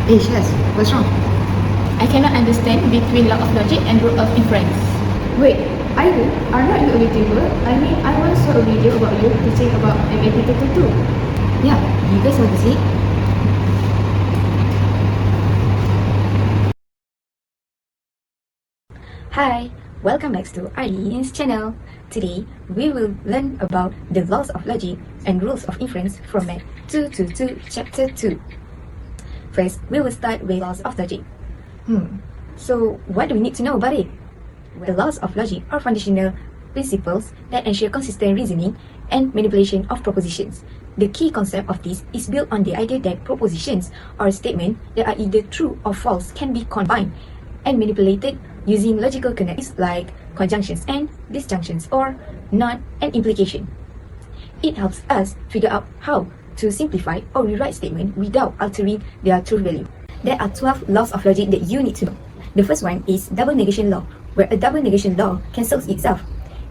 Hey Shaz, what's wrong? I cannot understand between law of logic and rule of inference. Wait, Irene, are not you a YouTuber? I mean, I once saw a video about you teaching about MAT222. Yeah, you guys want to see? Hi, welcome back to Arlene's channel. Today, we will learn about the laws of logic and rules of inference from MAT222 Chapter 2. First, we will start with laws of logic. So what do we need to know about it? The laws of logic are foundational principles that ensure consistent reasoning and manipulation of propositions. The key concept of this is built on the idea that propositions or statements that are either true or false can be combined and manipulated using logical connections like conjunctions and disjunctions or not and implication. It helps us figure out how to simplify or rewrite statements without altering their truth value. There are 12 laws of logic that you need to know. The first one is double negation law, where a double negation law cancels itself.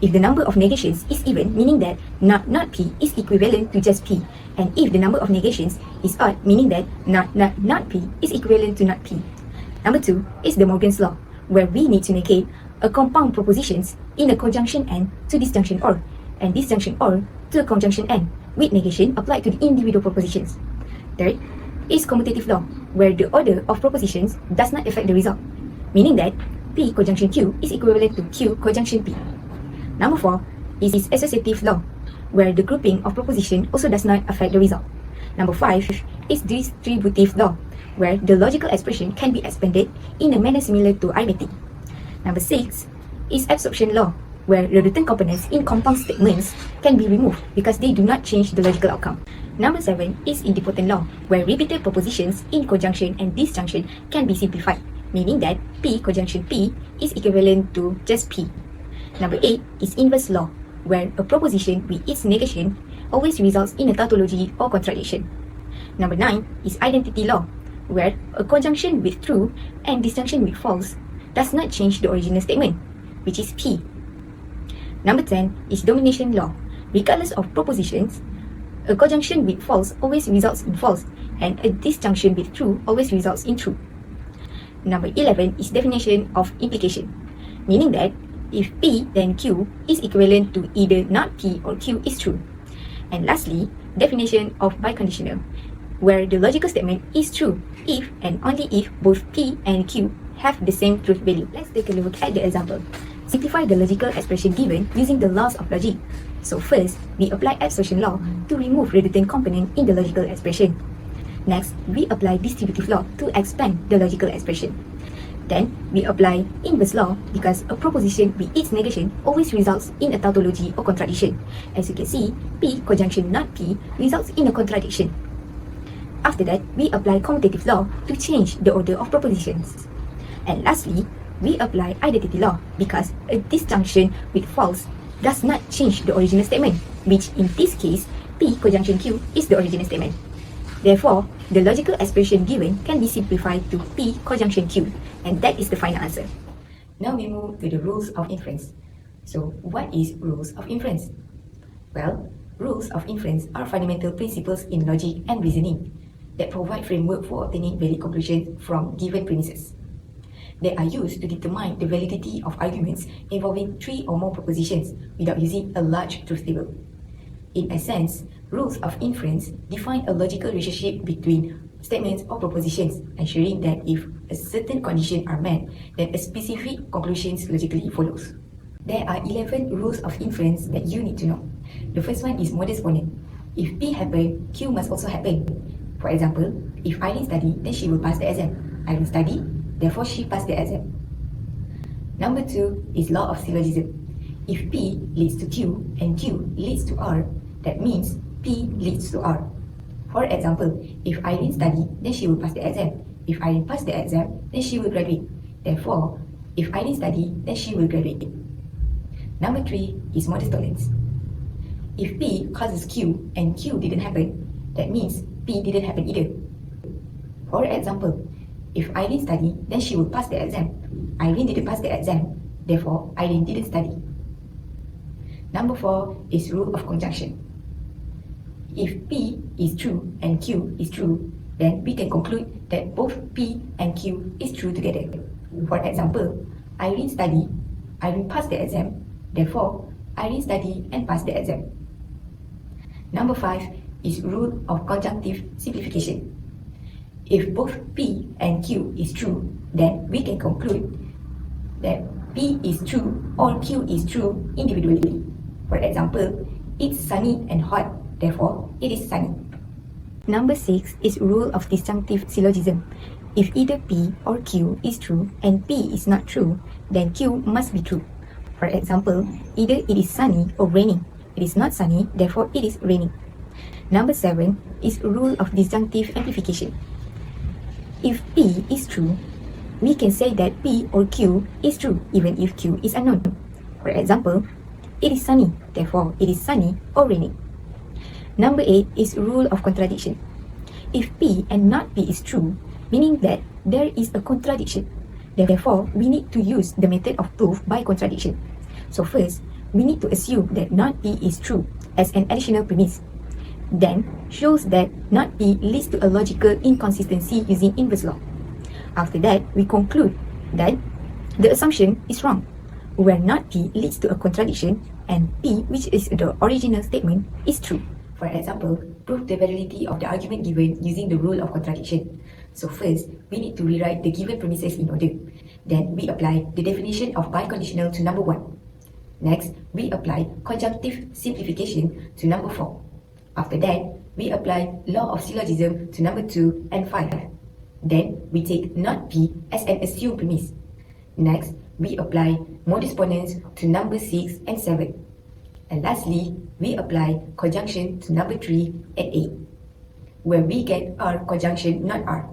If the number of negations is even, meaning that not P is equivalent to just P, and if the number of negations is odd, meaning that not P is equivalent to not P. Number 2 is the Morgan's law, where we need to negate a compound propositions in a conjunction and to disjunction or, and disjunction or to a conjunction and, with negation applied to the individual propositions. Third is commutative law, where the order of propositions does not affect the result, meaning that P conjunction Q is equivalent to Q conjunction P. Number 4 is associative law, where the grouping of proposition also does not affect the result. Number 5 is distributive law, where the logical expression can be expanded in a manner similar to arithmetic. Number 6 is absorption law, where redundant components in compound statements can be removed because they do not change the logical outcome. Number 7 is idempotent law, where repeated propositions in conjunction and disjunction can be simplified, meaning that P conjunction P is equivalent to just P. Number 8 is inverse law, where a proposition with its negation always results in a tautology or contradiction. Number 9 is identity law, where a conjunction with true and disjunction with false does not change the original statement, which is P. Number 10 is domination law. Regardless of propositions, a conjunction with false always results in false, and a disjunction with true always results in true. Number 11 is definition of implication, meaning that if P then Q is equivalent to either not P or Q is true. And lastly, definition of biconditional, where the logical statement is true if and only if both P and Q have the same truth value. Let's take a look at the example. Simplify the logical expression given using the laws of logic. So first, we apply absorption law to remove redundant component in the logical expression. Next, we apply distributive law to expand the logical expression. Then, we apply inverse law because a proposition with its negation always results in a tautology or contradiction. As you can see, P conjunction not P results in a contradiction. After that, we apply commutative law to change the order of propositions. And lastly, we apply identity law because a disjunction with false does not change the original statement, which in this case, P conjunction Q is the original statement. Therefore, the logical expression given can be simplified to P conjunction Q, and that is the final answer. Now we move to the rules of inference. So, what is rules of inference? Well, rules of inference are fundamental principles in logic and reasoning that provide framework for obtaining valid conclusions from given premises. They are used to determine the validity of arguments involving 3 or more propositions without using a large truth table. In essence, rules of inference define a logical relationship between statements or propositions, ensuring that if a certain condition are met, then a specific conclusion logically follows. There are 11 rules of inference that you need to know. The first one is modus ponens. If P happen, Q must also happen. For example, if Irene study, then she will pass the exam. Irene study, therefore she passed the exam. Number 2 is law of syllogism. If P leads to Q and Q leads to R, that means P leads to R. For example, if Irene study, then she will pass the exam. If Irene pass the exam, then she will graduate. Therefore, if Irene study, then she will graduate. Number 3 is modus tollens. If P causes Q and Q didn't happen, that means P didn't happen either. For example, if Irene study, then she will pass the exam. Irene didn't pass the exam, therefore Irene didn't study. Number 4 is rule of conjunction. If P is true and Q is true, then we can conclude that both P and Q is true together. For example, Irene studied, Irene passed the exam, therefore Irene studied and passed the exam. Number 5 is rule of conjunctive simplification. If both P and Q is true, then we can conclude that P is true or Q is true individually. For example, it's sunny and hot, therefore it is sunny. Number 6 is rule of disjunctive syllogism. If either P or Q is true and P is not true, then Q must be true. For example, either it is sunny or raining. It is not sunny, therefore it is raining. Number 7 is rule of disjunctive amplification. If P is true, we can say that P or Q is true even if Q is unknown. For example, it is sunny, therefore it is sunny or raining. Number 8 is rule of contradiction. If P and not P is true, meaning that there is a contradiction. Therefore, we need to use the method of proof by contradiction. So first, we need to assume that not P is true as an additional premise. Then, shows that not P leads to a logical inconsistency using inverse law. After that, we conclude that the assumption is wrong, where not P leads to a contradiction and P, which is the original statement, is true. For example, prove the validity of the argument given using the rule of contradiction. So first, we need to rewrite the given premises in order. Then we apply the definition of biconditional to number 1. Next, we apply conjunctive simplification to number 4. After that, we apply law of syllogism to number 2 and 5. Then, we take not P as an assumed premise. Next, we apply modus ponens to number 6 and 7. And lastly, we apply conjunction to number 3 and 8, where we get R conjunction not R.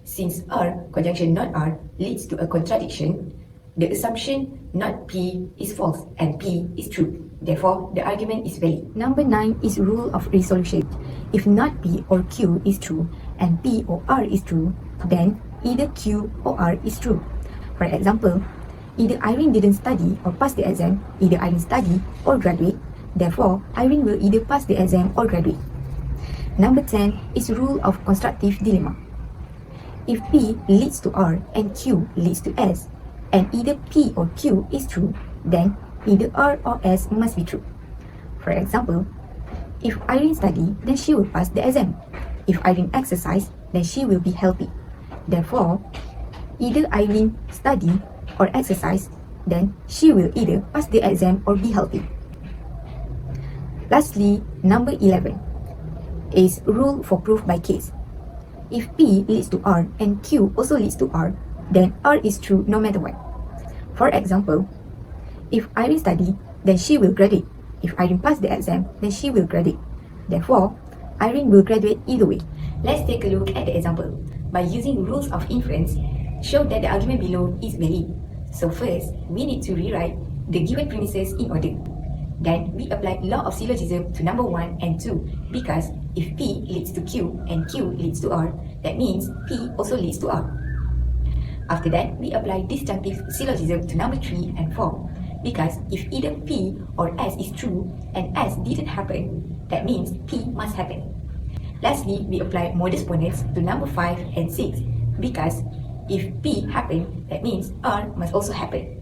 Since R conjunction not R leads to a contradiction, the assumption not P is false and P is true. Therefore, the argument is valid. Number 9 is rule of resolution. If not P or Q is true and P or R is true, then either Q or R is true. For example, either Irene didn't study or pass the exam, either Irene study or graduate, therefore Irene will either pass the exam or graduate. Number 10 is rule of constructive dilemma. If P leads to R and Q leads to S, and either P or Q is true, then either R or S must be true. For example, if Irene study, then she will pass the exam. If Irene exercise, then she will be healthy. Therefore, either Irene study or exercise, then she will either pass the exam or be healthy. Lastly, number 11 is rule for proof by case. If P leads to R and Q also leads to R, then R is true no matter what. For example, if Irene study, then she will graduate. If Irene pass the exam, then she will graduate. Therefore, Irene will graduate either way. Let's take a look at the example. By using rules of inference, show that the argument below is valid. So first, we need to rewrite the given premises in order. Then, we apply law of syllogism to number 1 and 2 because if P leads to Q and Q leads to R, that means P also leads to R. After that, we apply disjunctive syllogism to number 3 and 4 because if either P or S is true and S didn't happen, that means P must happen. Lastly, we apply modus ponens to number 5 and 6 because if P happened, that means R must also happen.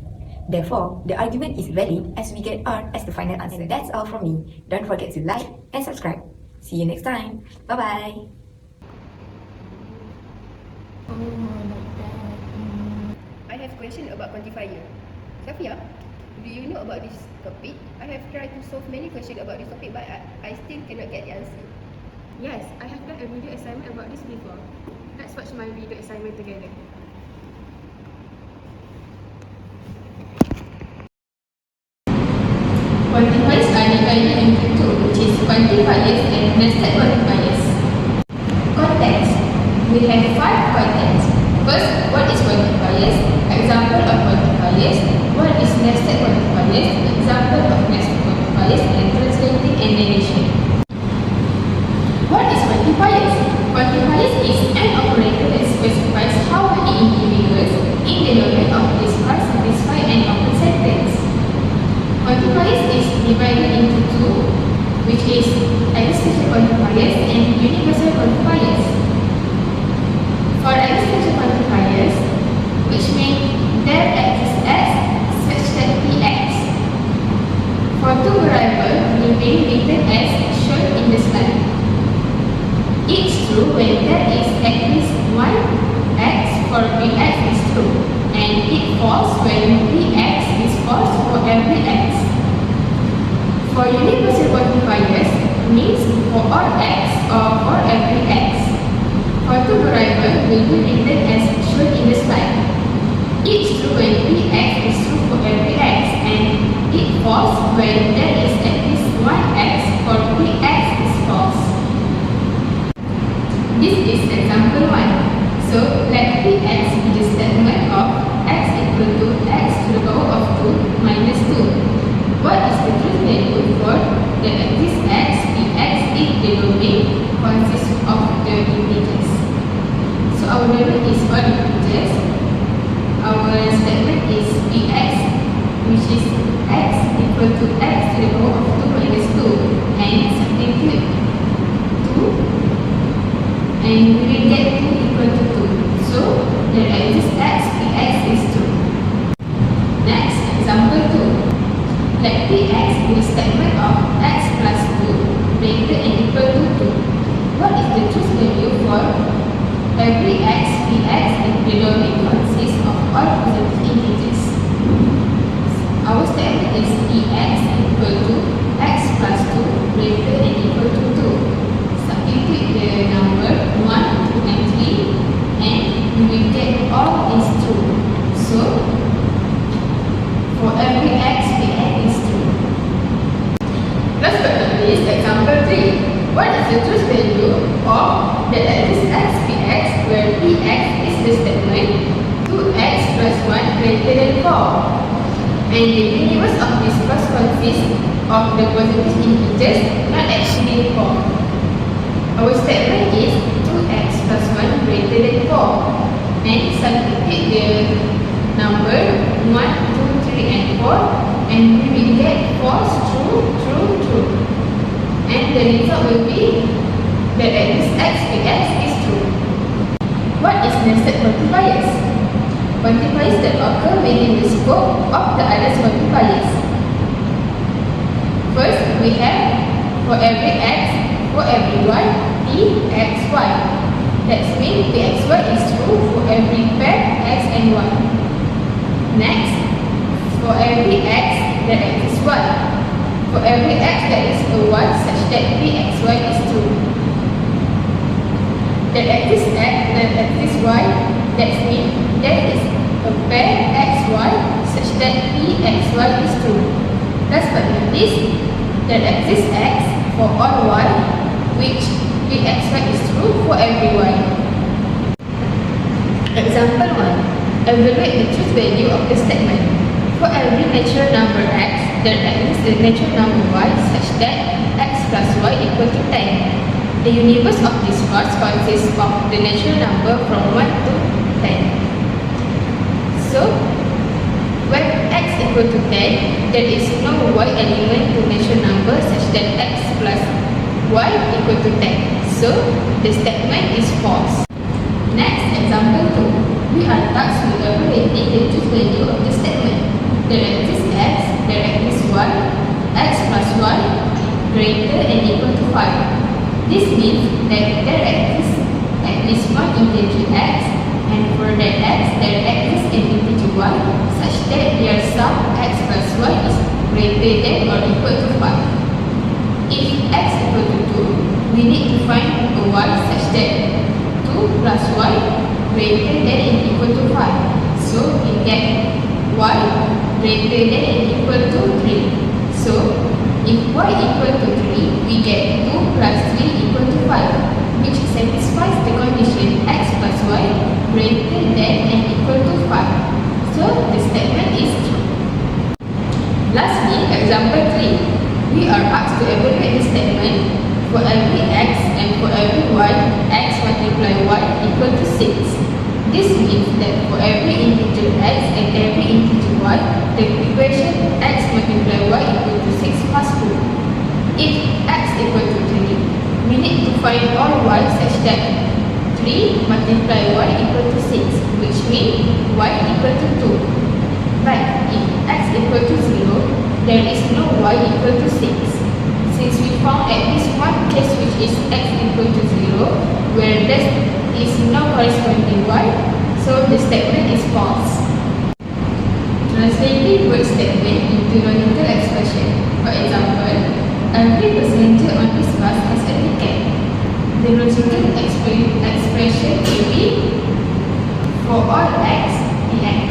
Therefore, the argument is valid as we get R as the final answer. And that's all from me. Don't forget to like and subscribe. See you next time. Bye-bye. I have question about quantifier. Safia, do you know about this topic? I have tried to solve many questions about this topic, but I still cannot get the answer. Yes, I have done a video assignment about this before. Let's watch my video assignment together. Quantifiers are divided into two, which is quantifiers and nested quantifiers. Contents. We have 5 contents. First, what is quantifiers? Example of quantifiers. What is nested quantifiers? Example of nested quantifiers and translating and negation. What is quantifiers? Quantifiers is an operator that specifies how many individuals in the domain of this part satisfy an open sentence. Quantifiers is divided into two, which is existential quantifiers and universal quantifiers. It's true when there is at least one x for Bx is true, and it false when Bx is false for every x. For universal quantifiers means for all x or for every x. For two variables will be written as shown in the slide. It's true when Bx is true for every x, and it false when there is at least one x for Bx is false. This is example 1. So let Bx be the statement of x equal to x to the power of 2 minus 2. What is the truth value for the exists x, Bx if the domain consists of the integers? So our domain is all integers. Our statement is Bx, which is x equal to x to the power of 2 minus 2, and substitute 2, and we will get 2 equal to 2. So the exists x, Bx is 2. Next, example 2. Let Bx be the statement of x plus 2 greater and equal to 2. What is the truth value for every x, Bx if the domain consists of all positive integers? Our statement is Bx equal to x plus 2 greater and equal to 2. Substitute the number 1, 2 and 3, and we will get all is true. So for every x, Bx is true. Last but not least, example 3. What is the truth value of the exists x, Bx, where Bx is the statement 2x plus 1 greater than 4, and the universe of this class consists of the positive integers, not actually 4. Our statement is 2x plus 1 greater than 4, and substitute the number 1, 2, 3 and 4, and we will get false, true, true, true. And the result will be that exists x, Bx is true. What is nested quantifiers? Quantifiers that occur within the scope of the other quantifiers. First, we have for every x, for every y, Pxy. That means Pxy is true for every pair x and y. Next, for every x that exists y. For every x that is a y such that Pxy is true. That exists x, that exists y, that means there is a pair xy such that Pxy is true. Last but not least, that exists x for all y, which Pxy is true for every y. Example 1. Evaluate the truth value of the statement. For every natural number x, there exists a natural number y such that x plus y equal to 10. The universe of this class consists of the natural number from 1 to 10. So, when x equal to 10, there is no y element to natural number such that x plus y equal to 10. So, the statement is false. Next, example 2. We are tasked with evaluating the truth value of the statement. There exists x, there exists y, x plus y greater and equal to 5. This means that there exists at least one integer x, and for that x, there exists an integer y such that their sum x plus y is greater than or equal to 5. If x equal to 2, we need to find a y such that 2 plus y greater than and equal to 5. So we get y greater than and equal to 3. So if y equal to 3, we get 2 plus 3 equal to 5, which satisfies the condition x plus y greater than and equal to 5. So the statement is true. Lastly, example 3. We are asked to evaluate the statement for every x and for every y, x multiply y equal to 6. This means that for every integer x and every integer y, the equation x multiply y equal to 6 must true. If x equal to 3, we need to find all y such that 3 multiply y equal to 6, which means y equal to 2. But if x equal to 0, there is no y equal to 6. Since we found at least one case which is x equal to 0, where there is no corresponding y, so the statement is false. Translating word statement into logical expression. For example, every passenger on this bus has a ticket. The logical expression will be for all x, dx.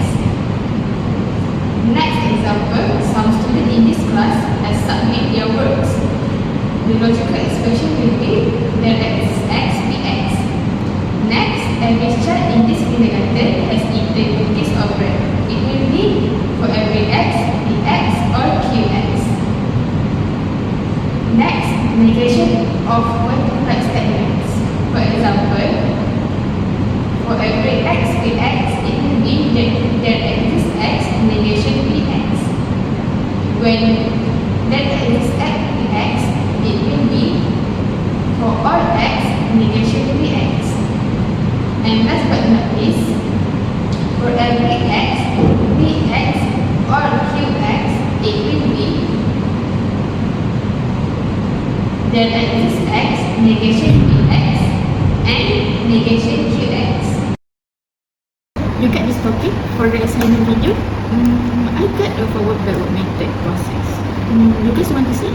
Next example, some students in this class have submitted their works. The logical expression will be there exists x, dx. Next, every child in this kindergarten has eaten cookies or bread. It will be for every x, dx or qx. Next, negation of quantified statements. For example, for every x, dx, it will be there exists x, negation dx. When there exists x, dx, it will be for all x, negation dx. And last but not least, for every x, dx or qx, it will be there exists x, negation dx and negation qx. Look at this topic for the assignment video. I got a forward backward method process. You guys want to see?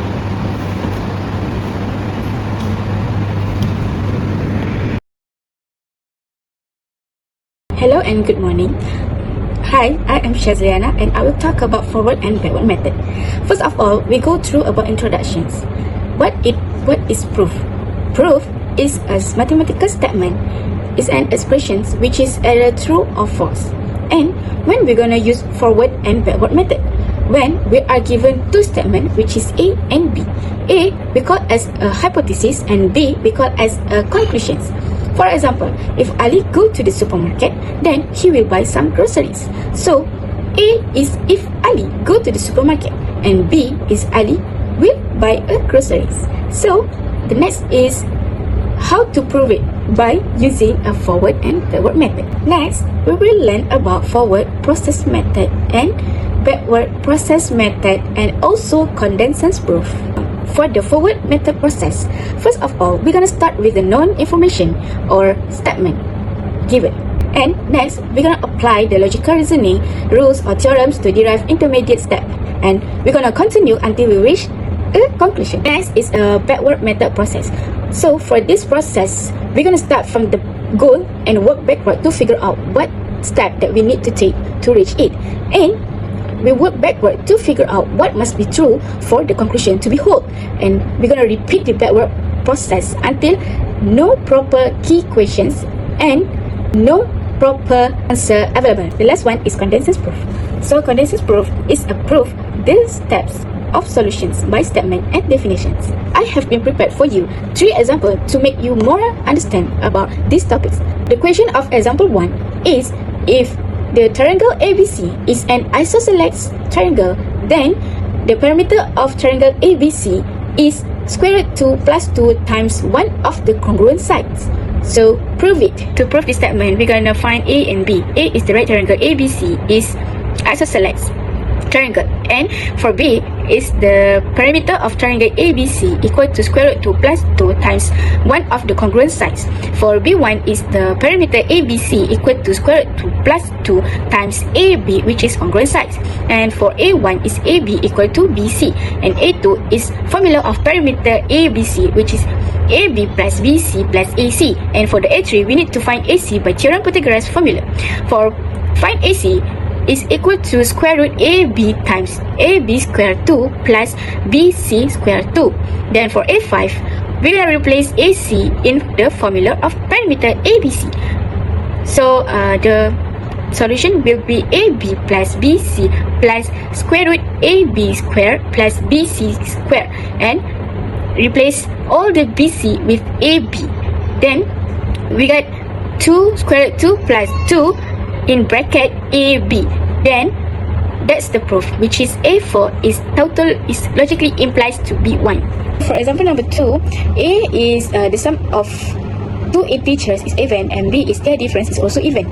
Hello and good morning. Hi, I am Shazliana and I will talk about forward and backward method. First of all, we go through about introductions. What is proof? Proof is a mathematical statement. It's an expression which is either true or false. And when we're gonna use forward and backward method? When we are given two statements which is A and B. A we call as a hypothesis and B we call as a conclusions. For example, if Ali go to the supermarket, then he will buy some groceries. So, A is if Ali go to the supermarket and B is Ali will buy a groceries. So, the next is how to prove it by using a forward and backward method. Next, we will learn about forward process method and backward process method and also condensed proof. For the forward method process, first of all, we're gonna start with the known information or statement given. And next, we're gonna apply the logical reasoning, rules or theorems to derive intermediate step. And we're gonna continue until we reach a conclusion. Next is a backward method process. So for this process, we're gonna start from the goal and work backward to figure out what step that we need to take to reach it. And we work backward to figure out what must be true for the conclusion to be hold. And we're gonna repeat the backward process until no proper key questions and no proper answer available. The last one is condensed proof. So condensed proof is a proof the steps of solutions by statement and definitions. I have been prepared for you 3 examples to make you more understand about these topics. The question of example 1 is if the triangle ABC is an isosceles triangle, then the perimeter of triangle ABC is square root 2 plus 2 times one of the congruent sides. So prove it. To prove this statement, we're gonna find A and B. A is the right triangle, ABC is isosceles triangle, and for B is the perimeter of triangle ABC equal to square root 2 plus 2 times one of the congruent sides. For B1 is the perimeter ABC equal to square root 2 plus 2 times AB, which is congruent sides. And for A1 is AB equal to BC, and A2 is formula of perimeter ABC, which is AB plus BC plus AC. And for the A3, we need to find AC by theorem Pythagoras formula. For find AC is equal to square root AB times AB square 2 plus BC square 2. Then for A5, we will replace AC in the formula of perimeter ABC. So the solution will be AB plus BC plus square root AB square plus BC square, and replace all the BC with AB. Then we got 2 square root 2 plus 2 in bracket AB. Then that's the proof, which is A4 is total is logically implies to be 1. For example number 2, A is the sum of two integers is even and b is their difference is also even.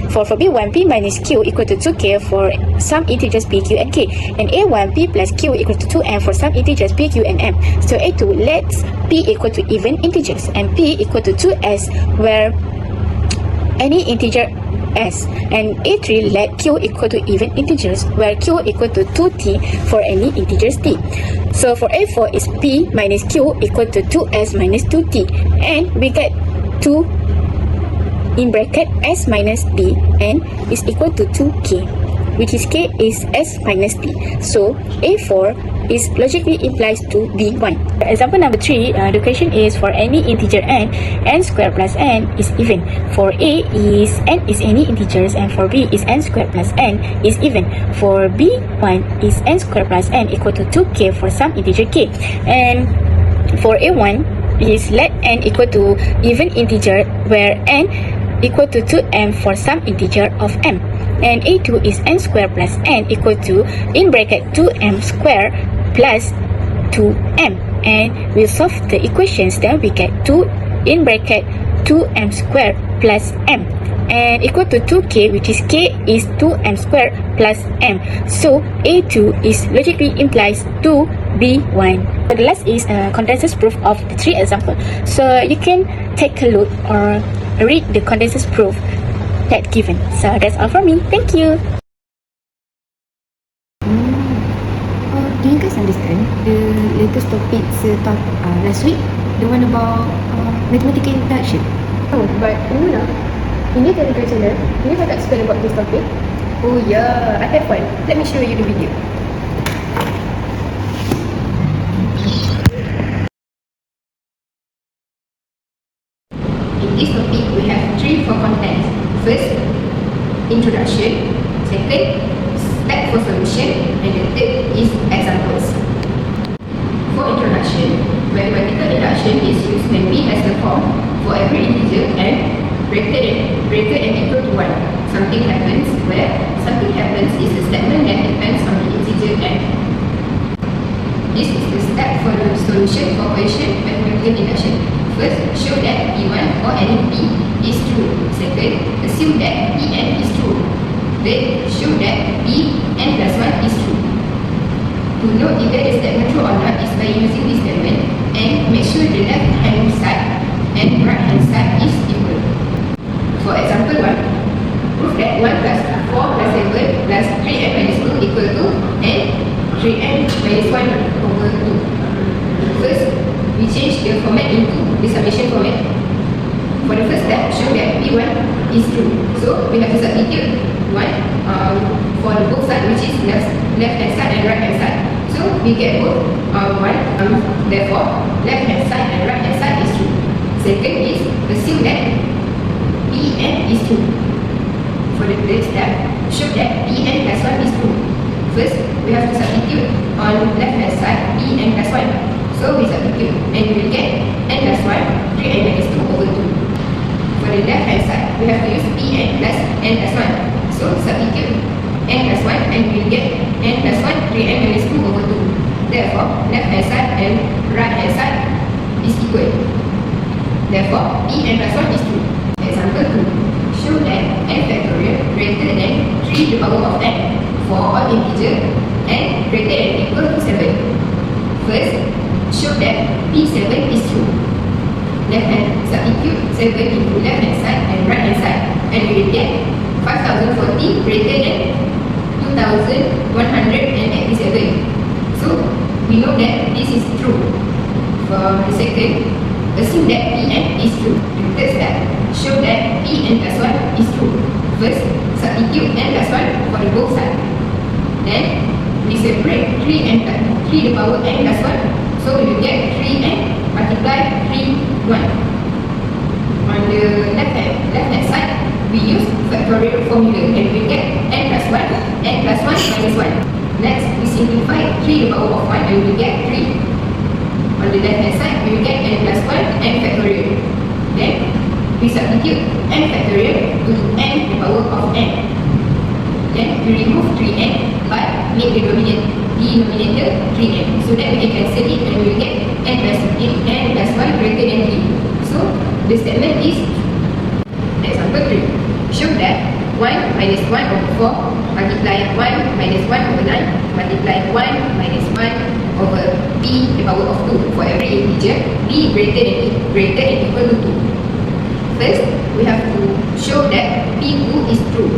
For b1, p minus q equal to 2k for some integers p, q, and k, and a1, p plus q equal to 2m for some integers p, q, and m. So a2 lets p equal to even integers and p equal to 2s where any integer s, and a3 let q equal to even integers where q equal to 2t for any integers t. So for a4 is p minus q equal to 2s minus 2t, and we get 2 in bracket s minus t and is equal to 2k, which is k is s minus t. So a4 is logically implies to b1. Example number 3, the question is for any integer n squared plus n is even. For a is n is any integers, and for b is n squared plus n is even. For b1 is n squared plus n equal to 2k for some integer k, and for a1 is let n equal to even integer where n equal to 2m for some integer of m, and a2 is n squared plus n equal to in bracket 2m squared plus 2m, and we solve the equations, then we get 2 in bracket 2m squared plus m and equal to 2k, which is k is 2m squared plus m. So a2 is logically implies to b1. The last is a condenses proof of the 3 example. So you can take a look or read the condenses proof that given. So that's all from me. Thank you. Do you guys understand the latest topic last week? The one about mathematical introduction? Oh, but Muna, in your Telegram channel, do you have explain about this topic? Oh yeah, I have one. Let me show you the video. In this topic, we have 3 for content. First, introduction. Second, step for solution. And the third is examples. For introduction, mathematical induction is used when b has the form for every integer n greater than equal to 1. Something happens where something happens is a statement that depends on the integer n. This is the step for the solution for question mathematical induction. First, show that p1 or any p is true. Second, assume that pn is true. Then, show that pn plus 1 is true. To know if there is statement true or not is by using this statement and make sure the left hand side and right hand side is equal. For example 1, prove that 1 plus 4 plus 7 plus 3n minus 2 equal to and 3n minus 1 over 2. First, we change the format into the summation format. For the first step, show that P1 is true. So, we have to substitute 1 for the both sides, which is left hand side and right hand side. So, we get both 1, therefore, left hand side and right hand side is true. Second is, assume that Pn is true. For the third step, show that Pn plus 1 is true. First, we have to substitute on left hand side Pn plus 1. So we substitute and we will get n plus 1, 3n minus 2 over 2. For the left hand side, we have to use pn plus n plus 1. So substitute n plus 1 and we will get n plus 1, 3n minus 2 over 2. Therefore, left hand side and right hand side is equal. Therefore, pn plus 1 is true. Example 2. Show that n factorial greater than 3 to the power of n for all integer n greater than equal to 7. First, show that P7 is true. Left hand, substitute 7 into left hand side and right hand side, and we will get 5040 greater than 2187. So we know that this is true. For the second, assume that Pn is true. The third step, show that Pn plus 1 is true. First, substitute n plus 1 for the both sides. Then we separate 3 to the power n plus 1. So we will get 3n multiply 3, 1. On the left hand side, we use factorial formula and we get n plus 1 minus 1. Next, we simplify 3 to the power of 1 and we get 3. On the left hand side, we will get n plus 1 n factorial. Then, we substitute n factorial to n to the power of n. Then, we remove 3n but make the denominator 3n so that we can cancel it and we will get n plus 1 greater than 3. So the statement is example 3. Show that 1 minus 1 over 4 multiply 1 minus 1 over 9 multiply 1 minus 1 over p the power of 2 for every integer b greater than equal to 2. First, we have to show that p2 is true.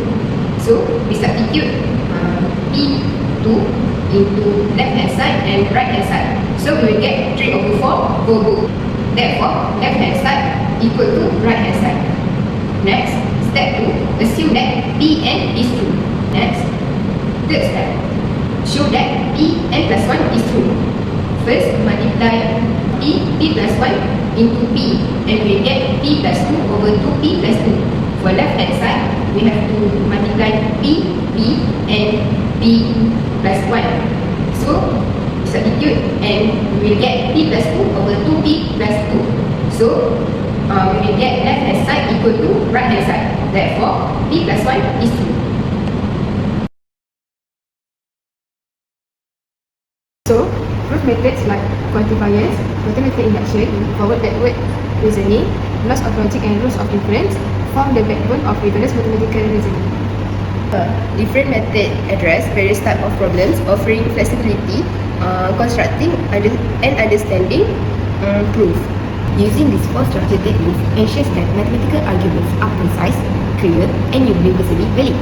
So, we substitute p2 into left hand side and right hand side. So, we will get 3 over 4 for both. Therefore, left hand side equal to right hand side. Next, step 2, assume that Pn is true. Next, third step, show that Pn plus 1 is true. First, multiply p plus 1 into p and we get p plus 2 over 2p plus 2. For left hand side, we have to multiply p and p plus 1. So, substitute and we will get p plus 2 over 2p plus 2. So, we will get left hand side equal to right hand side. Therefore, p plus 1 is true. So, proof methods like quantifiers, mathematical induction, forward-backward reasoning, laws of logic and rules of inference form the backbone of rigorous mathematical reasoning. Different method address various type of problems, offering flexibility, constructing and understanding proof. Using these 4 structured techniques ensures that mathematical arguments are precise, clear, and universally valid.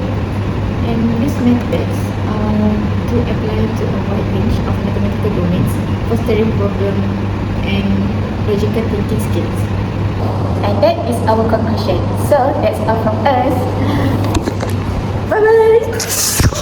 And these methods are to apply to a wide range of mathematical domains, fostering problem and logical thinking skills. And that is our conclusion. So that's all from us. Bye bye.